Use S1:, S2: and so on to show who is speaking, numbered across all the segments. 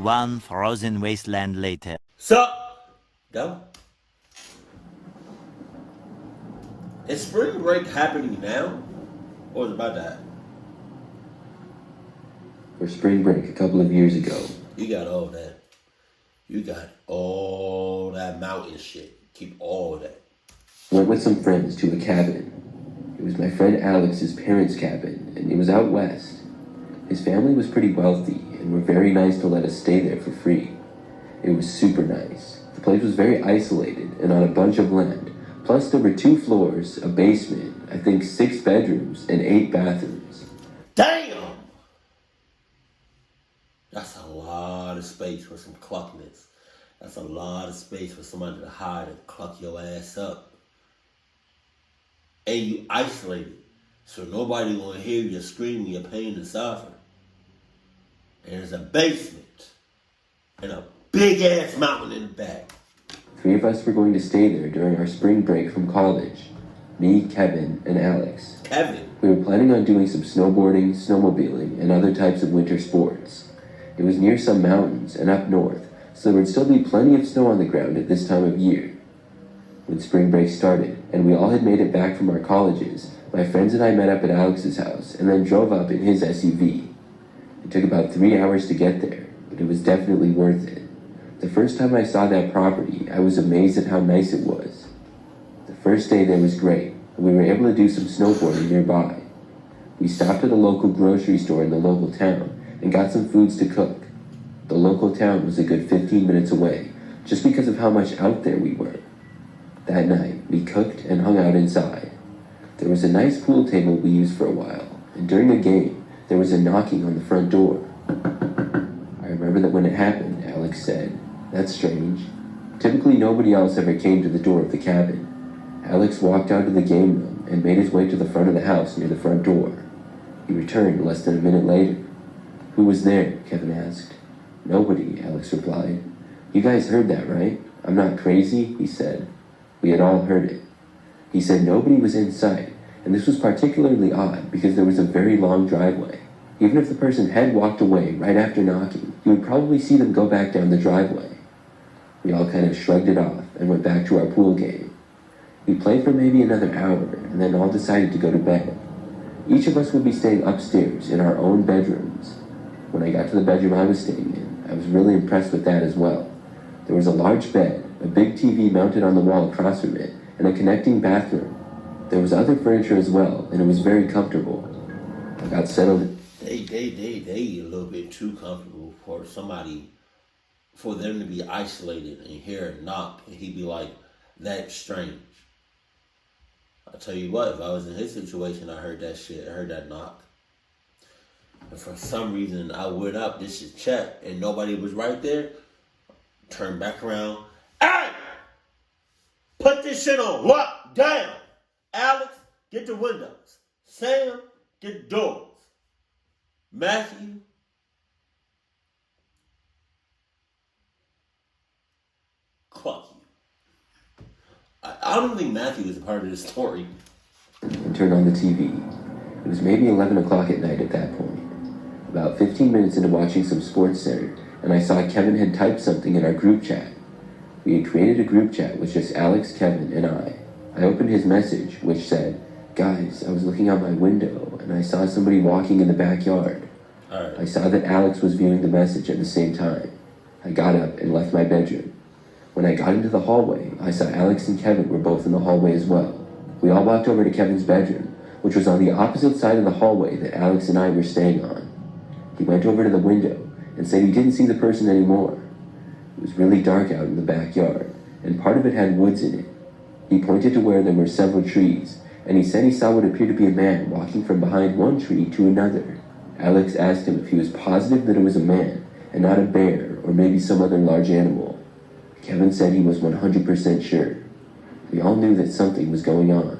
S1: one frozen wasteland later.
S2: Sup? Go. Is spring break happening now? Or is it about to happen?
S3: For spring break a couple of years ago.
S2: You got all that. You got all that mountain shit. Keep all of that.
S3: Went with some friends to a cabin. It was my friend Alex's parents' cabin, and it was out west. His family was pretty wealthy and were very nice to let us stay there for free. It was super nice. The place was very isolated and on a bunch of land. Plus there were 2 floors, a basement, I think 6 bedrooms, and 8 bathrooms.
S2: Damn! That's a lot of space for some cluckness. That's a lot of space for somebody to hide and cluck your ass up. And you isolated, so nobody gonna hear you screaming your pain and suffering. And there's a basement and a big ass mountain in the back.
S3: 3 of us were going to stay there during our spring break from college. Me, Kevin, and Alex.
S2: Kevin?
S3: We were planning on doing some snowboarding, snowmobiling, and other types of winter sports. It was near some mountains and up north, so there would still be plenty of snow on the ground at this time of year. When spring break started, and we all had made it back from our colleges, my friends and I met up at Alex's house and then drove up in his SUV. It took about 3 hours to get there, but it was definitely worth it. The first time I saw that property, I was amazed at how nice it was. The first day there was great, and we were able to do some snowboarding nearby. We stopped at a local grocery store in the local town and got some foods to cook. The local town was a good 15 minutes away, just because of how much out there we were. That night, we cooked and hung out inside. There was a nice pool table we used for a while, and during a game, there was a knocking on the front door. I remember that when it happened, Alex said, "That's strange. Typically nobody else ever came to the door of the cabin." Alex walked out of the game room and made his way to the front of the house near the front door. He returned less than a minute later. "Who was there?" Kevin asked. "Nobody," Alex replied. "You guys heard that, right? I'm not crazy," he said. We had all heard it. He said nobody was in sight, and this was particularly odd because there was a very long driveway. Even if the person had walked away right after knocking, you would probably see them go back down the driveway. We all kind of shrugged it off and went back to our pool game. We played for maybe another hour and then all decided to go to bed. Each of us would be staying upstairs in our own bedrooms. When I got to the bedroom I was staying in, I was really impressed with that as well. There was a large bed, a big TV mounted on the wall across from it, and a connecting bathroom. There was other furniture as well, and it was very comfortable. I got settled.
S2: They a little bit too comfortable for somebody, for them to be isolated and hear a knock and he'd be like, "That's strange." I'll tell you what, if I was in his situation, I heard that shit, I heard that knock. And for some reason, I went up, this is check, and nobody was right there. Turned back around. "Hey! Put this shit on lock down. Alex, get the windows. Sam, get the doors. Matthew, cluck you." I don't think Matthew is a part of this story.
S3: And turned on the TV. It was maybe 11 o'clock at night at that point. About 15 minutes into watching some Sports Center, and I saw Kevin had typed something in our group chat. We had created a group chat with just Alex, Kevin, and I. I opened his message, which said, "Guys, I was looking out my window, and I saw somebody walking in the backyard."
S2: Alright.
S3: I saw that Alex was viewing the message at the same time. I got up and left my bedroom. When I got into the hallway, I saw Alex and Kevin were both in the hallway as well. We all walked over to Kevin's bedroom, which was on the opposite side of the hallway that Alex and I were staying on. He went over to the window and said he didn't see the person anymore. It was really dark out in the backyard, and part of it had woods in it. He pointed to where there were several trees, and he said he saw what appeared to be a man walking from behind one tree to another. Alex asked him if he was positive that it was a man, and not a bear or maybe some other large animal. Kevin said he was 100% sure. We all knew that something was going on.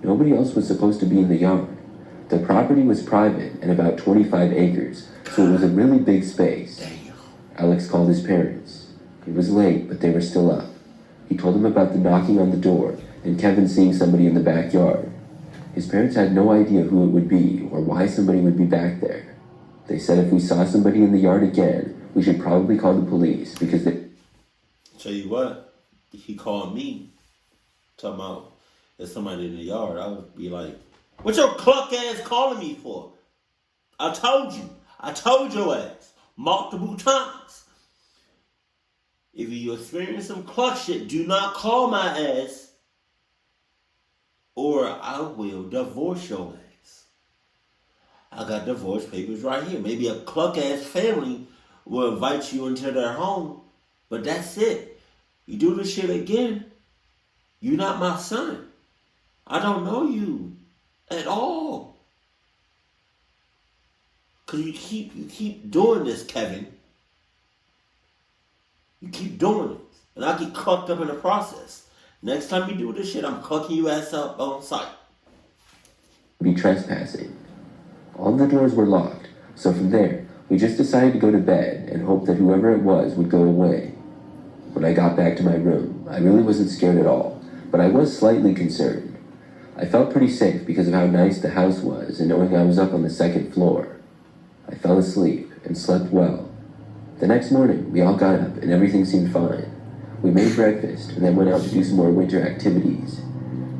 S3: Nobody else was supposed to be in the yard. The property was private and about 25 acres, so it was a really big space. Alex called his parents. It was late, but they were still up. He told them about the knocking on the door and Kevin seeing somebody in the backyard. His parents had no idea who it would be or why somebody would be back there. They said if we saw somebody in the yard again, We should probably call the police because they...
S2: Tell you what, he called me, talking about there's somebody in the yard. I would be like, what your cluck ass calling me for? I told you. I told your ass multiple times. If you experience some cluck shit, do not call my ass or I will divorce your ass. I got divorce papers right here. Maybe a cluck ass family will invite you into their home, but that's it. You do this shit again, you're not my son. I don't know you at all. Cause you keep doing this, Kevin. You keep doing it. And I get cucked up in the process. Next time you do this shit, I'm cucking you ass up on sight.
S3: Be trespassing. All the doors were locked, so from there, we just decided to go to bed and hope that whoever it was would go away. When I got back to my room, I really wasn't scared at all, but I was slightly concerned. I felt pretty safe because of how nice the house was and knowing I was up on the second floor. I fell asleep and slept well. The next morning, we all got up and everything seemed fine. We made breakfast and then went out to do some more winter activities.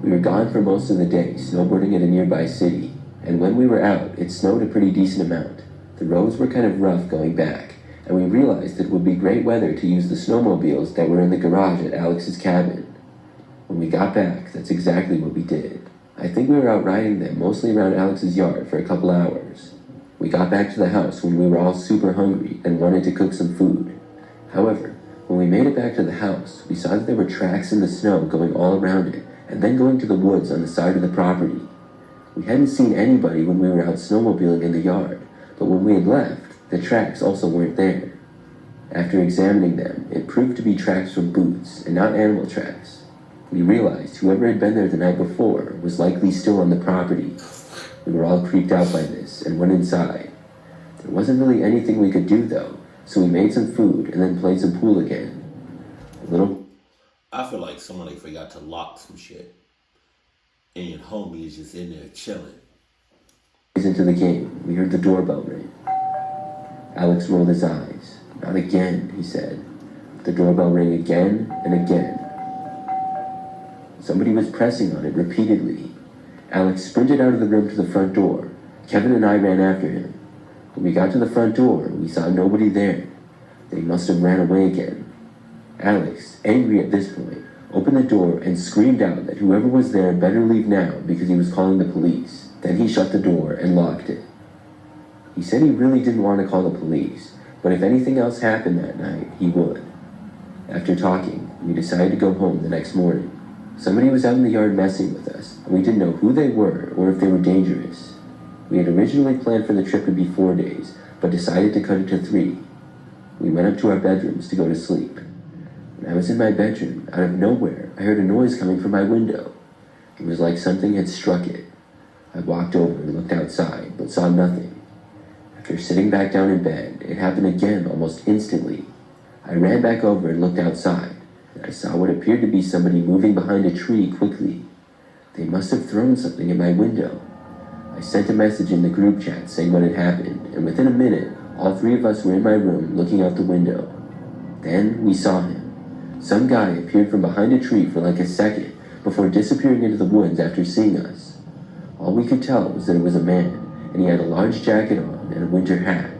S3: We were gone for most of the day, snowboarding at a nearby city, and when we were out, it snowed a pretty decent amount. The roads were kind of rough going back, and we realized that it would be great weather to use the snowmobiles that were in the garage at Alex's cabin. When we got back, that's exactly what we did. I think we were out riding them mostly around Alex's yard for a couple hours. We got back to the house when we were all super hungry and wanted to cook some food. However, when we made it back to the house, we saw that there were tracks in the snow going all around it and then going to the woods on the side of the property. We hadn't seen anybody when we were out snowmobiling in the yard, but when we had left, the tracks also weren't there. After examining them, it proved to be tracks from boots and not animal tracks. We realized whoever had been there the night before was likely still on the property. We were all creeped out by this and went inside. There wasn't really anything we could do though, so we made some food and then played some pool again.
S2: I feel like somebody forgot to lock some shit. And your homie is just in there chilling.
S3: Into the game, we heard the doorbell ring. Alex rolled his eyes. Not again, he said. The doorbell rang again and again. Somebody was pressing on it repeatedly. Alex sprinted out of the room to the front door. Kevin and I ran after him. When we got to the front door, we saw nobody there. They must have ran away again. Alex, angry at this point, opened the door and screamed out that whoever was there better leave now because he was calling the police. Then he shut the door and locked it. He said he really didn't want to call the police, but if anything else happened that night, he would. After talking, we decided to go home the next morning. Somebody was out in the yard messing with us, and we didn't know who they were or if they were dangerous. We had originally planned for the trip to be 4 days, but decided to cut it to 3. We went up to our bedrooms to go to sleep. When I was in my bedroom, out of nowhere, I heard a noise coming from my window. It was like something had struck it. I walked over and looked outside, but saw nothing. After sitting back down in bed, it happened again almost instantly. I ran back over and looked outside, and I saw what appeared to be somebody moving behind a tree quickly. They must have thrown something at my window. I sent a message in the group chat saying what had happened, and within a minute, all 3 of us were in my room looking out the window. Then we saw him. Some guy appeared from behind a tree for like a second before disappearing into the woods after seeing us. All we could tell was that it was a man, and he had a large jacket on and a winter hat.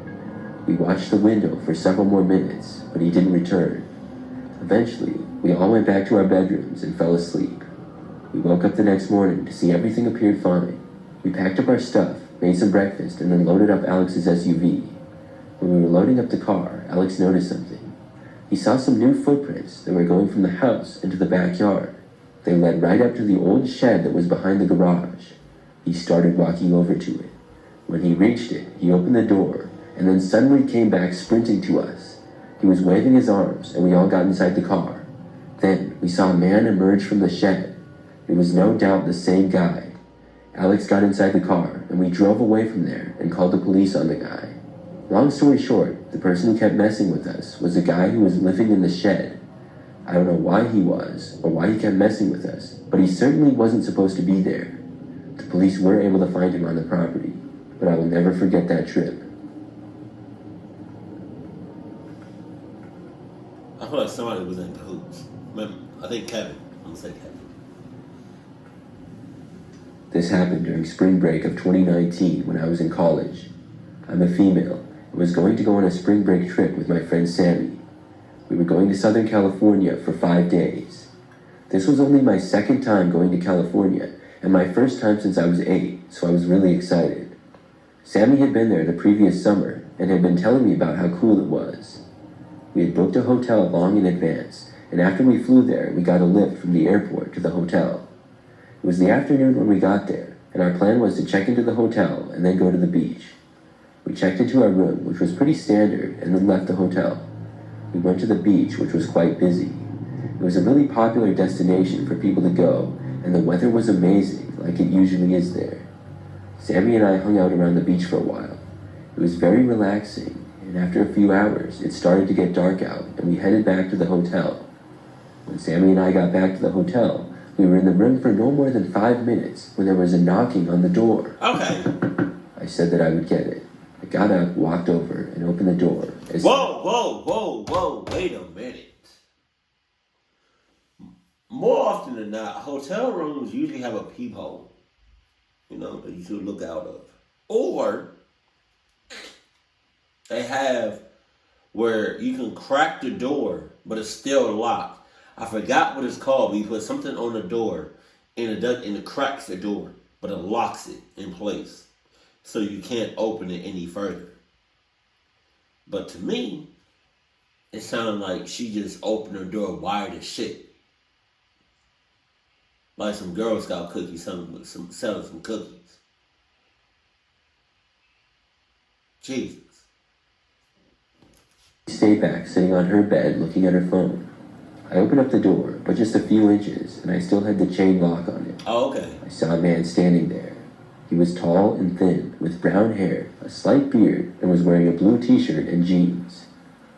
S3: We watched the window for several more minutes, but he didn't return. Eventually, we all went back to our bedrooms and fell asleep. We woke up the next morning to see everything appeared fine. We packed up our stuff, made some breakfast, and then loaded up Alex's SUV. When we were loading up the car, Alex noticed something. He saw some new footprints that were going from the house into the backyard. They led right up to the old shed that was behind the garage. He started walking over to it. When he reached it, he opened the door, and then suddenly came back sprinting to us. He was waving his arms, and we all got inside the car. Then we saw a man emerge from the shed. It was no doubt the same guy. Alex got inside the car, and we drove away from there and called the police on the guy. Long story short, the person who kept messing with us was a guy who was living in the shed. I don't know why he was, or why he kept messing with us, but he certainly wasn't supposed to be there. The police were able to find him on the property, but I will never forget that trip.
S2: feel like somebody was in cahoots. I think Kevin. I'm gonna say Kevin.
S3: This happened during spring break of 2019 when I was in college. I'm a female and was going to go on a spring break trip with my friend Sammy. We were going to Southern California for 5 days. This was only my second time going to California and my first time since I was 8, so I was really excited. Sammy had been there the previous summer and had been telling me about how cool it was. We had booked a hotel long in advance, and after we flew there, we got a lift from the airport to the hotel. It was the afternoon when we got there, and our plan was to check into the hotel and then go to the beach. We checked into our room, which was pretty standard, and then left the hotel. We went to the beach, which was quite busy. It was a really popular destination for people to go, and the weather was amazing, like it usually is there. Sammy and I hung out around the beach for a while. It was very relaxing, and after a few hours, it started to get dark out, and we headed back to the hotel. When Sammy and I got back to the hotel, we were in the room for no more than 5 minutes when there was a knocking on the door.
S2: Okay.
S3: I said that I would get it. I got up, walked over, and opened the door.
S2: Whoa, wait a minute. More often than not, hotel rooms usually have a peephole, that you should look out of. Or they have where you can crack the door, but it's still locked. I forgot what it's called, but you put something on the door and it cracks the door, but it locks it in place. So you can't open it any further. But to me, it sounded like she just opened her door wide as shit. Like some Girl Scout cookies, selling some cookies. Jesus.
S3: She stayed back, sitting on her bed, looking at her phone. I opened up the door, but just a few inches, and I still had the chain lock on it.
S2: Oh, okay.
S3: I saw a man standing there. He was tall and thin, with brown hair, a slight beard, and was wearing a blue t-shirt and jeans.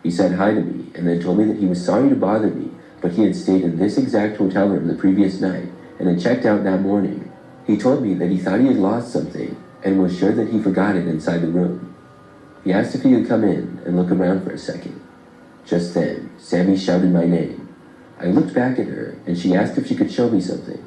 S3: He said hi to me, and then told me that he was sorry to bother me, but he had stayed in this exact hotel room the previous night, and had checked out that morning. He told me that he thought he had lost something, and was sure that he forgot it inside the room. He asked if he could come in and look around for a second. Just then, Sammy shouted my name. I looked back at her, and she asked if she could show me something.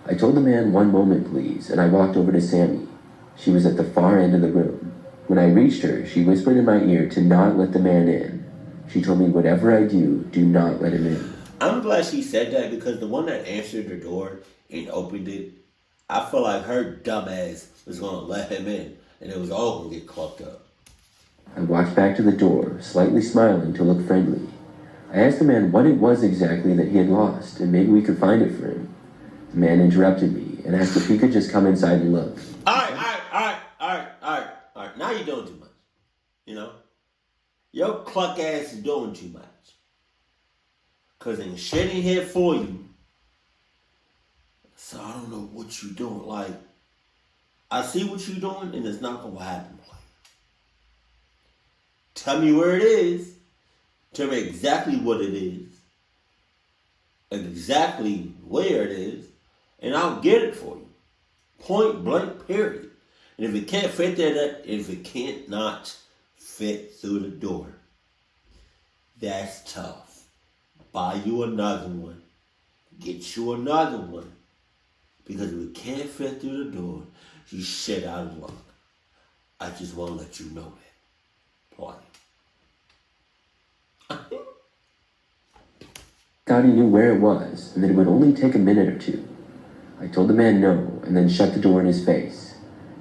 S3: I told the man 1 moment, please, and I walked over to Sammy. She was at the far end of the room. When I reached her, she whispered in my ear to not let the man in. She told me, whatever I do not let him in.
S2: I'm glad she said that, because the one that answered the door and opened it, I feel like her dumb ass was going to let him in, and it was all going to get clucked up.
S3: I walked back to the door, slightly smiling to look friendly. I asked the man what it was exactly that he had lost, and maybe we could find it for him. The man interrupted me and asked if he could just come inside and look.
S2: All right. Now you're doing too much. Your cluck ass is doing too much. Because ain't shit in here for you. So I don't know what you doing. Like, I see what you're doing, and it's not going to happen. Tell me where it is. Tell me exactly what it is. Exactly where it is. And I'll get it for you. Point blank, period. And if it can't fit there, if it can't not fit through the door, that's tough. Buy you another one. Get you another one. Because if it can't fit through the door, you shit out of luck. I just want to let you know that. Play.
S3: Thought he knew where it was, and that it would only take a minute or two. I told the man no, and then shut the door in his face.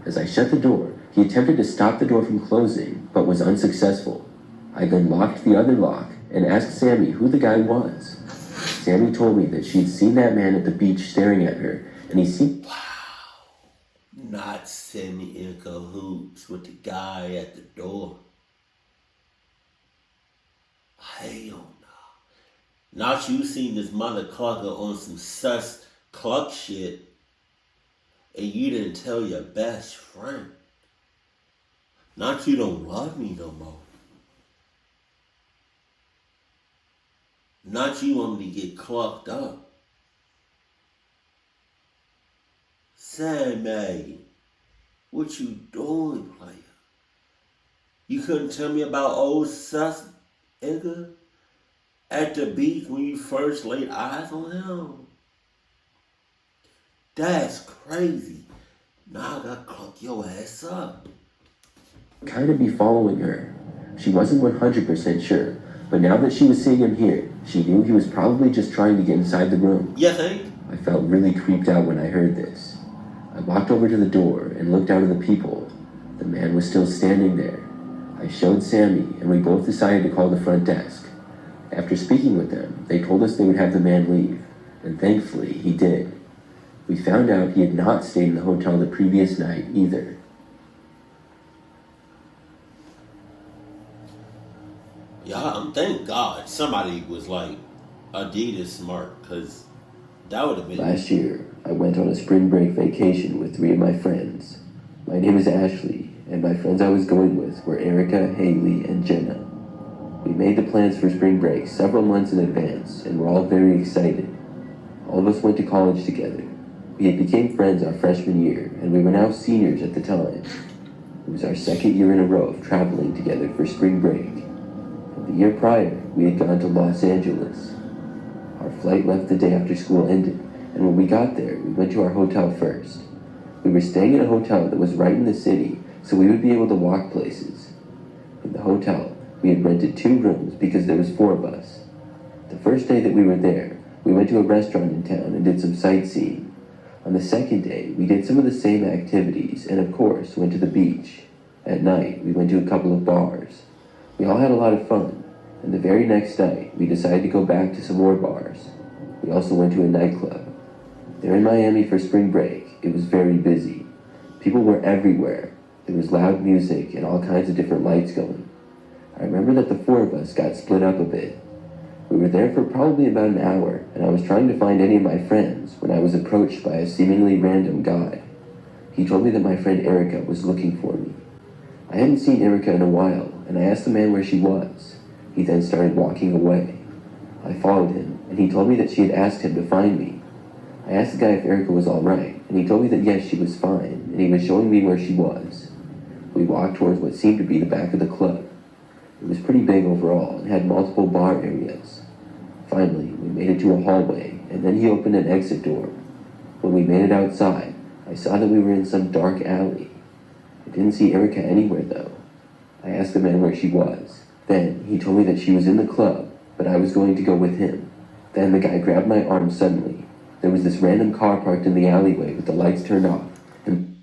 S3: As I shut the door, he attempted to stop the door from closing, but was unsuccessful. I then locked the other lock, and asked Sammy who the guy was. Sammy told me that she'd seen that man at the beach staring at her, and he seemed...
S2: Wow. Not Sammy in cahoots with the guy at the door. Hell no. Not you seen this mother clucker on some sus cluck shit, and you didn't tell your best friend. Not you don't love me no more. Not you want me to get clucked up. Sammy, what you doing, player? You couldn't tell me about old sus nigga? at the beach when you first laid eyes on him? That's crazy. Now I gotta cluck your ass up.
S3: Kind of be following her. She wasn't 100% sure, but now that she was seeing him here, she knew he was probably just trying to get inside the room.
S2: You think?
S3: I felt really creeped out when I heard this. I walked over to the door and looked out at the people. The man was still standing there. I showed Sammy, and we both decided to call the front desk. After speaking with them, they told us they would have the man leave, and thankfully he did. We found out he had not stayed in the hotel the previous night either.
S2: Yeah, thank God somebody was like Adidas smart, because that would have been.
S3: Last year, I went on a spring break vacation with 3 of my friends. My name is Ashley, and my friends I was going with were Erica, Haley, and Jenna. We made the plans for spring break several months in advance, and were all very excited. All of us went to college together. We had become friends our freshman year, and we were now seniors at the time. It was our second year in a row of traveling together for spring break. The year prior, we had gone to Los Angeles. Our flight left the day after school ended, and when we got there, we went to our hotel first. We were staying in a hotel that was right in the city, so we would be able to walk places. In the hotel, we had rented 2 rooms because there was 4 of us. The first day that we were there, we went to a restaurant in town and did some sightseeing. On the second day, we did some of the same activities and, of course, went to the beach. At night, we went to a couple of bars. We all had a lot of fun, and the very next night, we decided to go back to some more bars. We also went to a nightclub. There in Miami for spring break, it was very busy. People were everywhere. There was loud music and all kinds of different lights going. I remember that the 4 of us got split up a bit. We were there for probably about an hour, and I was trying to find any of my friends when I was approached by a seemingly random guy. He told me that my friend Erica was looking for me. I hadn't seen Erica in a while, and I asked the man where she was. He then started walking away. I followed him, and he told me that she had asked him to find me. I asked the guy if Erica was alright, and he told me that yes, she was fine, and he was showing me where she was. We walked towards what seemed to be the back of the club. It was pretty big overall, and had multiple bar areas. Finally, we made it to a hallway, and then he opened an exit door. When we made it outside, I saw that we were in some dark alley. I didn't see Erica anywhere, though. I asked the man where she was. Then, he told me that she was in the club, but I was going to go with him. Then the guy grabbed my arm suddenly. There was this random car parked in the alleyway with the lights turned off, and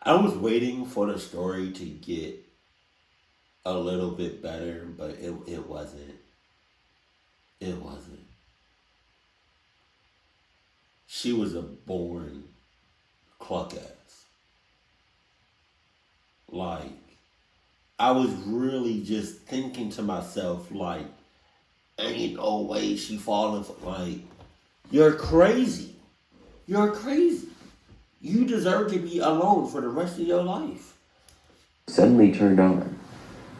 S2: I was waiting for the story to get a little bit better, but it wasn't. It wasn't. She was a born cluck ass. Like, I was really just thinking to myself, like, ain't no way she falling for, like, you're crazy. You're crazy. You deserve to be alone for the rest of your life.
S3: suddenly turned on.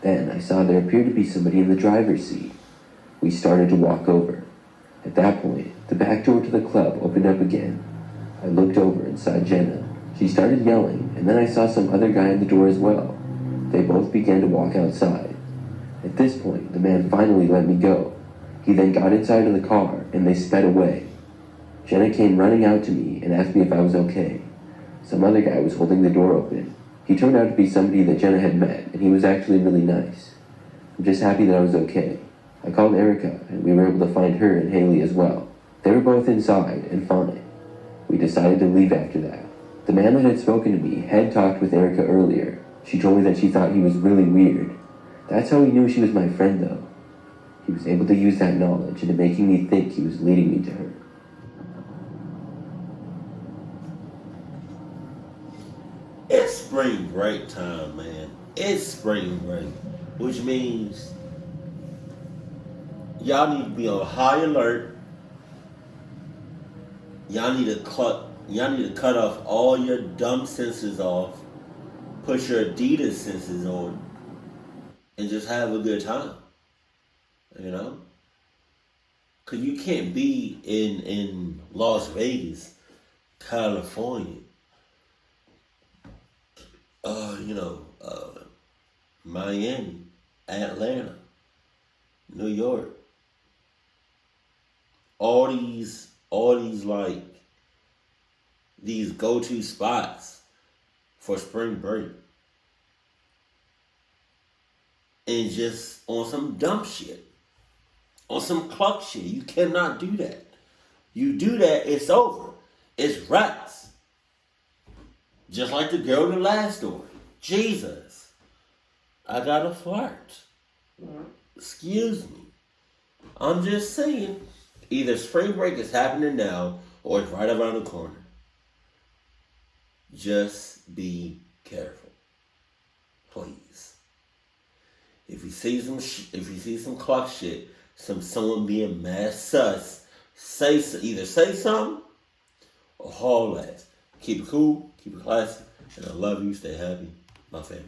S3: Then I saw there appeared to be somebody in the driver's seat. We started to walk over. At that point, the back door to the club opened up again. I looked over and saw Jenna. She started yelling, and then I saw some other guy at the door as well. They both began to walk outside. At this point, the man finally let me go. He then got inside of the car, and they sped away. Jenna came running out to me and asked me if I was okay. Some other guy was holding the door open. He turned out to be somebody that Jenna had met, and he was actually really nice. I'm just happy that I was okay. I called Erica, and we were able to find her and Haley as well. They were both inside and fine. We decided to leave after that. The man that had spoken to me had talked with Erica earlier. She told me that she thought he was really weird. That's how he knew she was my friend, though. He was able to use that knowledge into making me think he was leading me to her.
S2: It's spring break time, man. It's spring break, which means y'all need to be on high alert. Y'all need to cut off all your dumb senses off. Put your Adidas senses on, and just have a good time. You know. Cause you can't be in Las Vegas, California, Miami, Atlanta, New York. All these like these go-to spots for spring break. And just on some dumb shit. On some cluck shit. You cannot do that. You do that, it's over. It's rats. Just like the girl in the last story. Jesus. I got a flirt. Excuse me. I'm just saying, either spring break is happening now or it's right around the corner. Just be careful. Please. If you see some clock shit, someone being mad sus, either say something or haul ass. Keep it cool, keep it classy, and I love you. Stay happy, my family.